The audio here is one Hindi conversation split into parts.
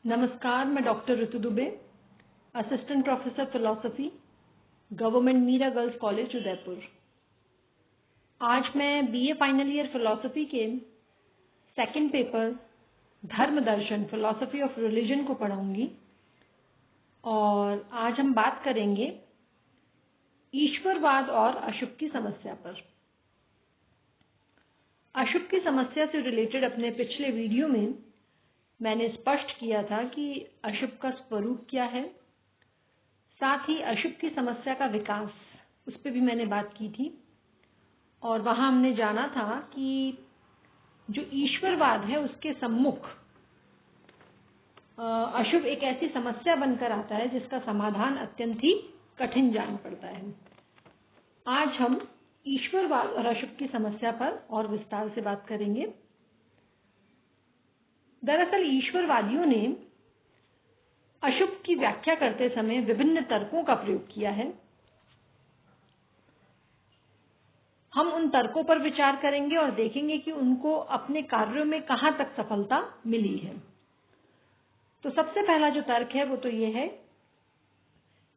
नमस्कार, मैं doctor Ritu Dubey, assistant professor philosophy, government Meera girls college Udaipur. आज मैं बीए फाइनल ईयर फिलॉसफी के सेकंड पेपर धर्म दर्शन फिलॉसफी ऑफ रिलीजन को पढ़ाऊंगी और आज हम बात करेंगे ईश्वरवाद और अशुभ की समस्या पर। अशुभ की समस्या से रिलेटेड अपने पिछले वीडियो में मैंने स्पष्ट किया था कि अशुभ का स्वरूप क्या है, साथ ही अशुभ की समस्या का विकास, उस पर भी मैंने बात की थी। और वहाँ हमने जाना था कि जो ईश्वरवाद है उसके सम्मुख अशुभ एक ऐसी समस्या बनकर आता है जिसका समाधान अत्यंत ही कठिन जान पड़ता है। आज हम ईश्वरवाद और अशुभ की समस्या पर और विस्तार से बात करेंगे। दरअसल ईश्वरवादियों ने अशुभ की व्याख्या करते समय विभिन्न तर्कों का प्रयोग किया है। हम उन तर्कों पर विचार करेंगे और देखेंगे कि उनको अपने कार्यों में कहां तक सफलता मिली है। तो सबसे पहला जो तर्क है वो तो ये है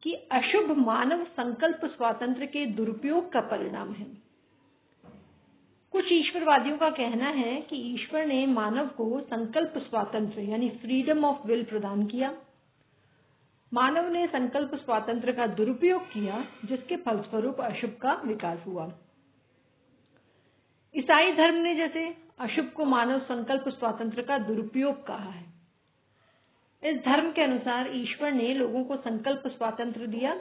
कि अशुभ मानव संकल्प स्वातंत्र्य के दुरुपयोग का परिणाम है। कुछ ईश्वरवादियों का कहना है कि ईश्वर ने मानव को संकल्प स्वातंत्र्य यानी फ्रीडम ऑफ विल प्रदान किया। मानव ने संकल्प स्वातंत्र्य का दुरुपयोग किया, जिसके फलस्वरूप अशुभ का विकास हुआ। ईसाई धर्म ने जैसे अशुभ को मानव संकल्प स्वातंत्र्य का दुरुपयोग कहा है। इस धर्म के अनुसार ईश्वर ने लोगों को संकल्प स्वातंत्र्य दिया,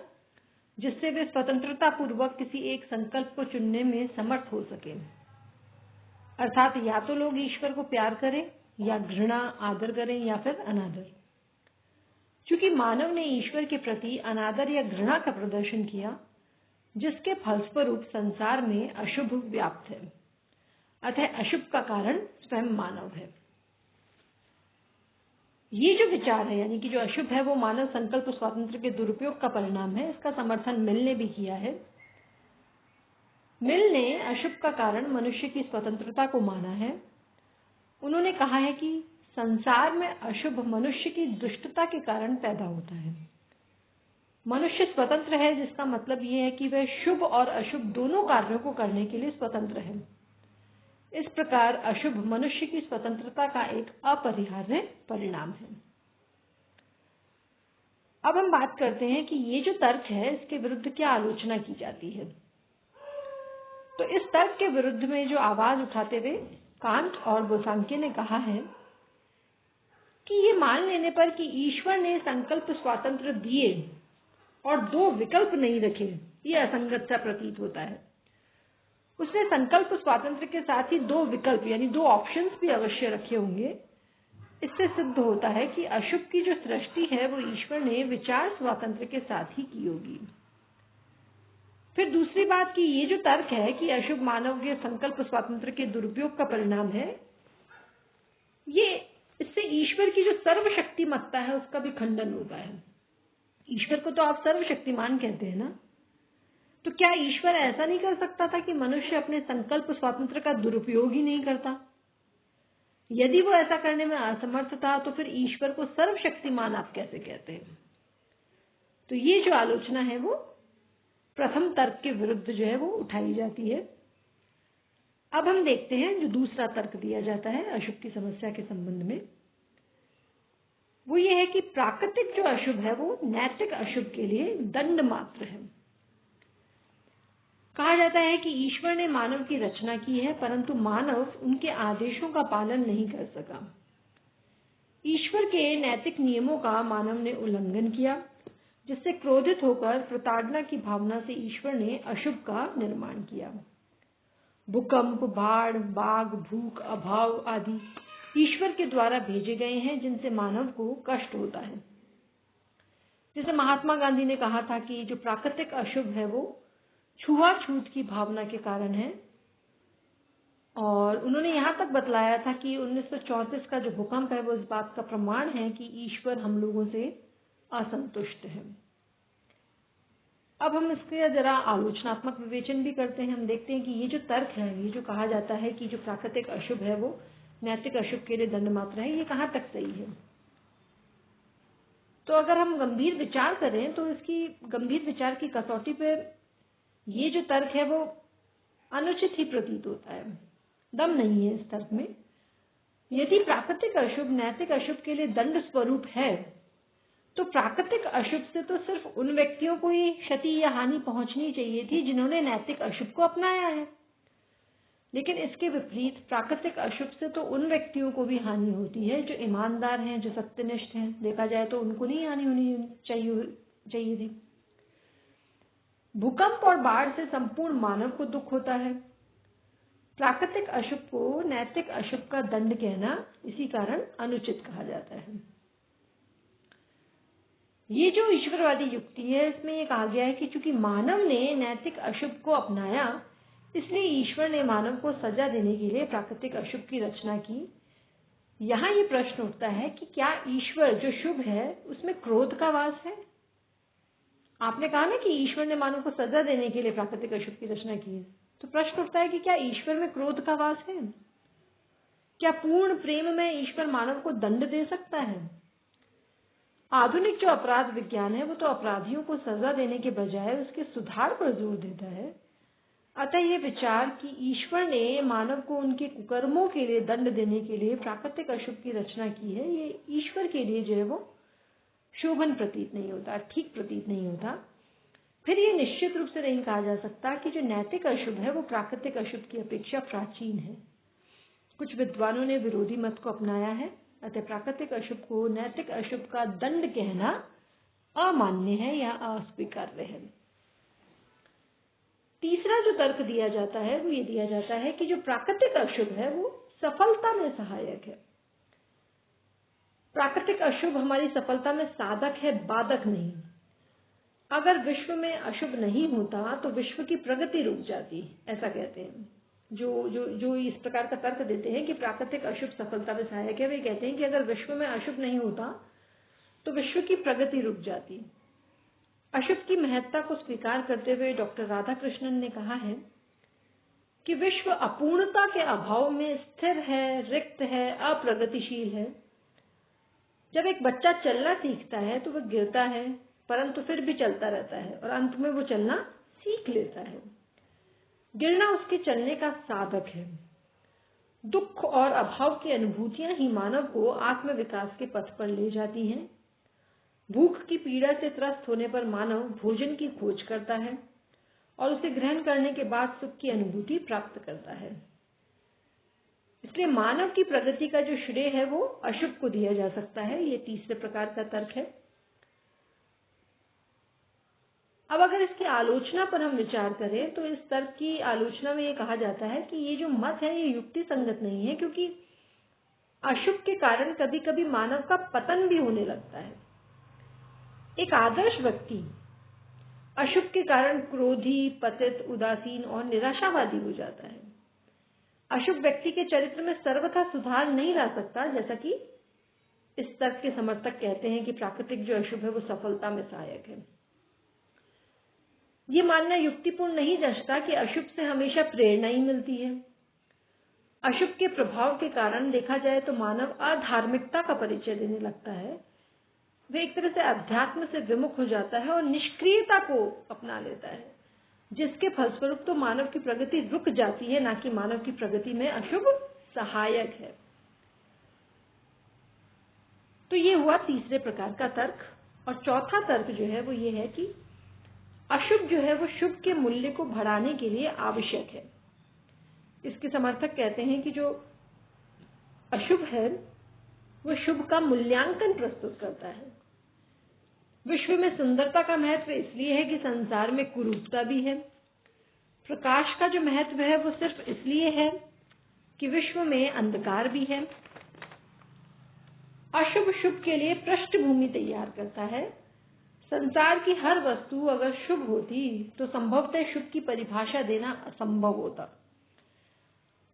जिससे वे स्वतंत्रता पूर्वक किसी एक संकल्प को चुनने में समर्थ हो सके। अर्थात या तो लोग ईश्वर को प्यार करें या घृणा, आदर करें या फिर अनादर। चूंकि मानव ने ईश्वर के प्रति अनादर या घृणा का प्रदर्शन किया, जिसके फलस्वरूप संसार में अशुभ व्याप्त है, अतः अशुभ का कारण स्वयं मानव है। ये जो विचार है यानी कि जो अशुभ है वो मानव संकल्प स्वातंत्र्य के दुरुपयोग का परिणाम है, इसका समर्थन मिल ने भी किया है। मिल ने अशुभ का कारण मनुष्य की स्वतंत्रता को माना है। उन्होंने कहा है कि संसार में अशुभ मनुष्य की दुष्टता के कारण पैदा होता है। मनुष्य स्वतंत्र है, जिसका मतलब ये है कि वह शुभ और अशुभ दोनों कार्यों को करने के लिए स्वतंत्र है। इस प्रकार अशुभ मनुष्य की स्वतंत्रता का एक अपरिहार्य परिणाम है। अब हम बात करते हैं कि ये जो तर्क है इसके विरुद्ध क्या आलोचना की जाती है। तो इस तर्क के विरुद्ध में जो आवाज उठाते हुए कांट और बोसांके ने कहा है कि ये मान लेने पर कि ईश्वर ने संकल्प स्वातंत्र्य दिए और दो विकल्प नहीं रखे, ये असंगत सा प्रतीत होता है। उसने संकल्प स्वातंत्र्य के साथ ही दो विकल्प यानी दो ऑप्शंस भी अवश्य रखे होंगे। इससे सिद्ध होता है कि अशुभ की जो सृष्टि है वो ईश्वर ने विचार स्वातंत्र्य के साथ ही की होगी। फिर दूसरी बात कि ये जो तर्क है कि अशुभ मानव के संकल्प स्वातंत्र्य के दुरुपयोग का परिणाम है, ये इससे ईश्वर की जो सर्वशक्तिमत्ता है उसका भी खंडन होता है। ईश्वर को तो आप सर्वशक्तिमान कहते हैं ना, तो क्या ईश्वर ऐसा नहीं कर सकता था कि मनुष्य अपने संकल्प स्वातंत्र्य का दुरुपयोग ही नहीं करता? यदि वो ऐसा करने में असमर्थ था तो फिर ईश्वर को सर्वशक्तिमान आप कैसे कहते हैं? तो ये जो आलोचना है वो प्रथम तर्क के विरुद्ध जो है वो उठाई जाती है। अब हम देखते हैं जो दूसरा तर्क दिया जाता है अशुभ की समस्या के संबंध में, वो ये है कि प्राकृतिक जो अशुभ है वो नैतिक अशुभ के लिए दंड मात्र है। कहा जाता है कि ईश्वर ने मानव की रचना की है, परंतु मानव उनके आदेशों का पालन नहीं कर सका। ईश्वर के नैतिक नियमों का मानव ने उल्लंघन किया, जिससे क्रोधित होकर प्रताड़ना की भावना से ईश्वर ने अशुभ का निर्माण किया। भूकंप, बाढ़, बाघ, भूख, अभाव आदि ईश्वर के द्वारा भेजे गए हैं, जिनसे मानव को कष्ट होता है। जैसे महात्मा गांधी ने कहा था कि जो प्राकृतिक अशुभ है वो छुआछूत की भावना के कारण है, और उन्होंने यहाँ तक बतलाया था कि 1934 का जो भूकंप है वो इस बात का प्रमाण है कि ईश्वर हम लोगों से असंतुष्ट है। अब हम इसके जरा आलोचनात्मक विवेचन भी करते हैं। हम देखते हैं कि ये जो तर्क है, ये जो कहा जाता है कि जो प्राकृतिक अशुभ है वो नैतिक अशुभ के लिए दंड मात्र है, ये कहाँ तक सही है। तो अगर हम गंभीर विचार करें तो इसकी गंभीर विचार की कसौटी पे ये जो तर्क है वो अनुचित ही प्रतीत होता है। दम नहीं है इस तर्क में। यदि प्राकृतिक अशुभ नैतिक अशुभ के लिए दंड स्वरूप है तो प्राकृतिक अशुभ से तो सिर्फ उन व्यक्तियों को ही क्षति या हानि पहुंचनी चाहिए थी जिन्होंने नैतिक अशुभ को अपनाया है, लेकिन इसके विपरीत प्राकृतिक अशुभ से तो उन व्यक्तियों को भी हानि होती है जो ईमानदार हैं, जो सत्यनिष्ठ हैं। देखा जाए तो उनको नहीं हानि होनी चाहिए थी। भूकंप और बाढ़ से संपूर्ण मानव को दुख होता है। प्राकृतिक अशुभ को नैतिक अशुभ का दंड कहना इसी कारण अनुचित कहा जाता है। ये जो ईश्वरवादी युक्ति है इसमें यह कहा गया है कि चूंकि मानव ने नैतिक अशुभ को अपनाया इसलिए ईश्वर ने मानव को सजा देने के लिए प्राकृतिक अशुभ की रचना की। यहाँ ये प्रश्न उठता है कि क्या ईश्वर जो शुभ है उसमें क्रोध का वास है? आपने कहा ना कि ईश्वर ने मानव को सजा देने के लिए प्राकृतिक अशुभ की रचना की है, तो प्रश्न उठता है कि क्या ईश्वर में क्रोध का वास है? क्या पूर्ण प्रेम में ईश्वर मानव को दंड दे सकता है? आधुनिक जो अपराध विज्ञान है वो तो अपराधियों को सजा देने के बजाय उसके सुधार पर जोर देता है। अतः ये विचार कि ईश्वर ने मानव को उनके कुकर्मों के लिए दंड देने के लिए प्राकृतिक अशुभ की रचना की है, ये ईश्वर के लिए जो है वो शोभन प्रतीत नहीं होता, ठीक प्रतीत नहीं होता। फिर ये निश्चित रूप से नहीं कहा जा सकता कि जो नैतिक अशुभ है वो प्राकृतिक अशुभ की अपेक्षा प्राचीन है। कुछ विद्वानों ने विरोधी मत को अपनाया है, अतः प्राकृतिक अशुभ को नैतिक अशुभ का दंड कहना अमान्य है या अस्वीकार्य है। तीसरा जो तर्क दिया जाता है वो ये दिया जाता है कि जो प्राकृतिक अशुभ है वो सफलता में सहायक है। प्राकृतिक अशुभ हमारी सफलता में साधक है, बाधक नहीं। अगर विश्व में अशुभ नहीं होता तो विश्व की प्रगति रुक जाती, ऐसा कहते हैं। जो इस प्रकार का तर्क देते हैं कि प्राकृतिक अशुभ सफलता में सहायक है, वे कहते हैं कि अगर विश्व में अशुभ नहीं होता तो विश्व की प्रगति रुक जाती। अशुभ की महत्ता को स्वीकार करते हुए डॉक्टर राधाकृष्णन ने कहा है कि विश्व अपूर्णता के अभाव में स्थिर है, रिक्त है, अप्रगतिशील है। जब एक बच्चा चलना सीखता है तो वह गिरता है परंतु फिर भी चलता रहता है और अंत में वो चलना सीख लेता है। गिरना उसके चलने का साधक है। दुख और अभाव की अनुभूतियां ही मानव को आत्मविकास के पथ पर ले जाती हैं। भूख की पीड़ा से त्रस्त होने पर मानव भोजन की खोज करता है और उसे ग्रहण करने के बाद सुख की अनुभूति प्राप्त करता है। इसलिए मानव की प्रगति का जो श्रेय है वो अशुभ को दिया जा सकता है। ये तीसरे प्रकार का तर्क है। अब अगर इसकी आलोचना पर हम विचार करें तो इस तर्क की आलोचना में ये कहा जाता है कि ये जो मत है ये युक्ति संगत नहीं है, क्योंकि अशुभ के कारण कभी कभी मानव का पतन भी होने लगता है। एक आदर्श व्यक्ति अशुभ के कारण क्रोधी, पतित, उदासीन और निराशावादी हो जाता है। अशुभ व्यक्ति के चरित्र में सर्वथा सुधार नहीं ला सकता, जैसा कि इस तर्क के समर्थक कहते हैं कि प्राकृतिक जो अशुभ है वो सफलता में सहायक है। ये मानना युक्तिपूर्ण नहीं जचता कि अशुभ से हमेशा प्रेरणा ही मिलती है। अशुभ के प्रभाव के कारण देखा जाए तो मानव अधार्मिकता का परिचय देने लगता है। वे एक तरह से अध्यात्म से विमुख हो जाता है और निष्क्रियता को अपना लेता है, जिसके फलस्वरूप तो मानव की प्रगति रुक जाती है, ना कि मानव की प्रगति में अशुभ सहायक है। तो ये हुआ तीसरे प्रकार का तर्क। और चौथा तर्क जो है वो ये है कि अशुभ जो है वो शुभ के मूल्य को बढ़ाने के लिए आवश्यक है। इसके समर्थक कहते हैं कि जो अशुभ है वो शुभ का मूल्यांकन प्रस्तुत करता है। विश्व में सुंदरता का महत्व इसलिए है कि संसार में कुरूपता भी है। प्रकाश का जो महत्व है वो सिर्फ इसलिए है कि विश्व में अंधकार भी है। अशुभ शुभ के लिए पृष्ठभूमि तैयार करता है। संसार की हर वस्तु अगर शुभ होती तो संभवतः शुभ की परिभाषा देना असंभव होता।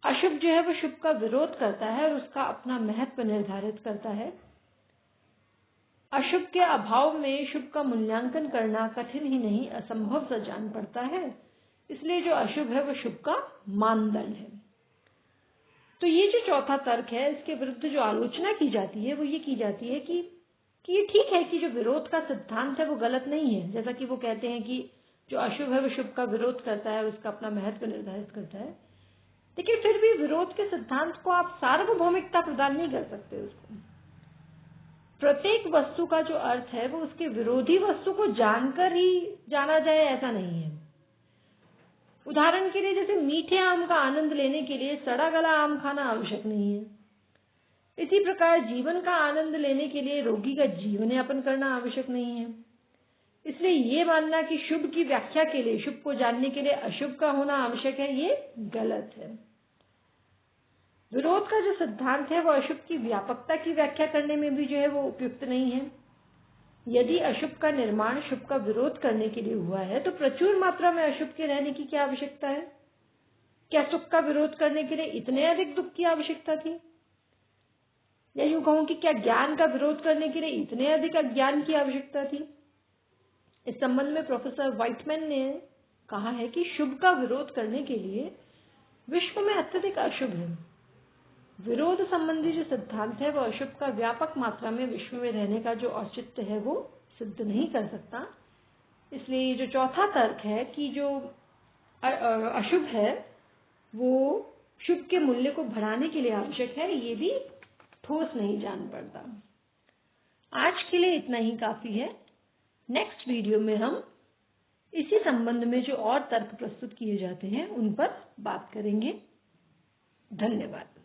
अशुभ जो है वो शुभ का विरोध करता है और उसका अपना महत्व निर्धारित करता है। अशुभ के अभाव में शुभ का मूल्यांकन करना कठिन ही नहीं असंभव सा जान पड़ता है। इसलिए जो अशुभ है वो शुभ का मानदंड है। तो ये जो चौथा तर्क है इसके विरुद्ध जो आलोचना की जाती है वो ये की जाती है कि कि ये ठीक है कि जो विरोध का सिद्धांत है वो गलत नहीं है। जैसा कि वो कहते हैं कि जो अशुभ है वो शुभ का विरोध करता है, उसका अपना महत्व निर्धारित करता है, लेकिन फिर भी विरोध के सिद्धांत को आप सार्वभौमिकता प्रदान नहीं कर सकते। उसको प्रत्येक वस्तु का जो अर्थ है वो उसके विरोधी वस्तु को जानकर ही जाना जाए, ऐसा नहीं है। उदाहरण के लिए जैसे मीठे आम का आनंद लेने के लिए सड़ा गला आम खाना आवश्यक नहीं है, इसी प्रकार जीवन का आनंद लेने के लिए रोगी का जीवन यापन करना आवश्यक नहीं है। इसलिए ये मानना कि शुभ की व्याख्या के लिए, शुभ को जानने के लिए अशुभ का होना आवश्यक है, ये गलत है। विरोध का जो सिद्धांत है वो अशुभ की व्यापकता की व्याख्या करने में भी जो है वो उपयुक्त नहीं है। यदि अशुभ का निर्माण शुभ का विरोध करने के लिए हुआ है तो प्रचुर मात्रा में अशुभ के रहने की क्या आवश्यकता है? क्या सुख का विरोध करने के लिए इतने अधिक दुख की आवश्यकता थी? या यूं कहूं कि क्या ज्ञान का विरोध करने के लिए इतने अधिक अज्ञान की आवश्यकता थी? इस संबंध में प्रोफेसर व्हाइटमैन ने कहा है कि शुभ का विरोध करने के लिए विश्व में अत्यधिक अशुभ है। विरोध संबंधी जो सिद्धांत है वो अशुभ का व्यापक मात्रा में विश्व में रहने का जो औचित्य है वो सिद्ध नहीं कर सकता। इसलिए ये जो चौथा तर्क है कि जो अशुभ है वो शुभ के मूल्य को बढ़ाने के लिए आवश्यक है, ये भी ठोस नहीं जान पड़ता। आज के लिए इतना ही काफी है। नेक्स्ट वीडियो में हम इसी संबंध में जो और तर्क प्रस्तुत किए जाते हैं उन पर बात करेंगे। धन्यवाद।